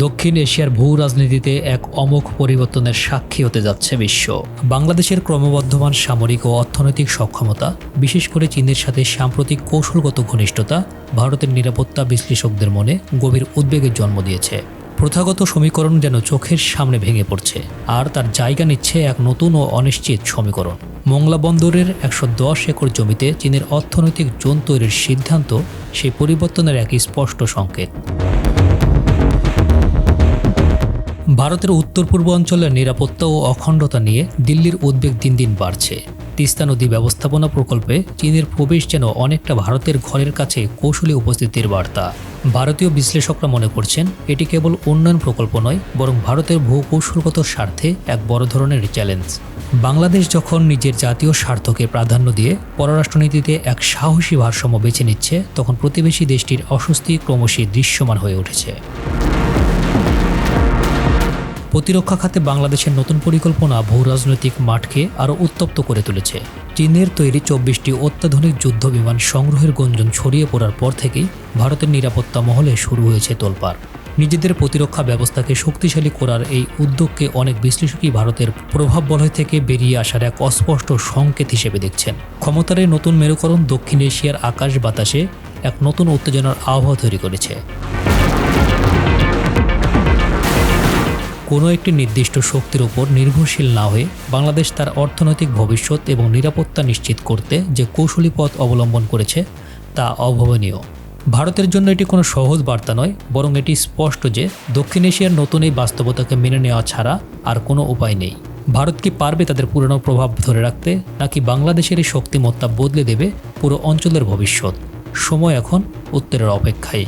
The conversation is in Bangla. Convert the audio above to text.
দক্ষিণ এশিয়ার ভূ রাজনীতিতে এক অমোঘ পরিবর্তনের সাক্ষী হতে যাচ্ছে বিশ্ব। বাংলাদেশের ক্রমবর্ধমান সামরিক ও অর্থনৈতিক সক্ষমতা, বিশেষ করে চীনের সাথে সাম্প্রতিক কৌশলগত ঘনিষ্ঠতা ভারতের নিরাপত্তা বিশ্লেষকদের মনে গভীর উদ্বেগের জন্ম দিয়েছে। প্রথাগত সমীকরণ যেন চোখের সামনে ভেঙে পড়ছে, আর তার জায়গা নিচ্ছে এক নতুন ও অনিশ্চিত সমীকরণ। মোংলা বন্দরের ১১০ একর জমিতে চীনের অর্থনৈতিক জোন তৈরির সিদ্ধান্ত সেই পরিবর্তনের এক স্পষ্ট সংকেত। ভারতের উত্তর পূর্ব অঞ্চলের নিরাপত্তা ও অখণ্ডতা নিয়ে দিল্লির উদ্বেগ দিন দিন বাড়ছে। তিস্তা নদী ব্যবস্থাপনা প্রকল্পে চীনের প্রবেশ যেন অনেকটা ভারতের ঘরের কাছে কৌশলী উপস্থিতির বার্তা। ভারতীয় বিশ্লেষকরা মনে করছেন এটি কেবল উন্নয়ন প্রকল্প নয়, বরং ভারতের ভূকৌশলগত স্বার্থে এক বড় ধরনের চ্যালেঞ্জ। বাংলাদেশ যখন নিজের জাতীয় স্বার্থকে প্রাধান্য দিয়ে পররাষ্ট্রনীতিতে এক সাহসী ভারসাম্য বেছে নিচ্ছে, তখন প্রতিবেশী দেশটির অস্বস্তি ক্রমশই দৃশ্যমান হয়ে উঠেছে। প্রতিরক্ষা খাতে বাংলাদেশের নতুন পরিকল্পনা ভূ রাজনৈতিক মাঠকে আরও উত্তপ্ত করে তুলেছে। চীনের তৈরি ২৪টি অত্যাধুনিক যুদ্ধ বিমান সংগ্রহের গুঞ্জন ছড়িয়ে পড়ার পর থেকেই ভারতের নিরাপত্তা মহলে শুরু হয়েছে তোলপাড়। নিজেদের প্রতিরক্ষা ব্যবস্থাকে শক্তিশালী করার এই উদ্যোগকে অনেক বিশ্লেষকই ভারতের প্রভাব বলয় থেকে বেরিয়ে আসার এক অস্পষ্ট সংকেত হিসেবে দেখছেন। ক্ষমতার এই নতুন মেরুকরণ দক্ষিণ এশিয়ার আকাশ বাতাসে এক নতুন উত্তেজনার আবহাওয়া তৈরি করেছে। কোনো একটি নির্দিষ্ট শক্তির উপর নির্ভরশীল না হয়ে বাংলাদেশ তার অর্থনৈতিক ভবিষ্যৎ এবং নিরাপত্তা নিশ্চিত করতে যে কৌশলী পথ অবলম্বন করেছে তা অভাবনীয়। ভারতের জন্য এটি কোনো সহজ বার্তা নয়, বরং এটি স্পষ্ট যে দক্ষিণ এশিয়ার নতুন এই বাস্তবতাকে মেনে নেওয়া ছাড়া আর কোনো উপায় নেই। ভারত কি পারবে তাদের পুরনো প্রভাব ধরে রাখতে, নাকি বাংলাদেশের এই শক্তিমত্তা বদলে দেবে পুরো অঞ্চলের ভবিষ্যৎ? সময় এখন উত্তরের অপেক্ষায়।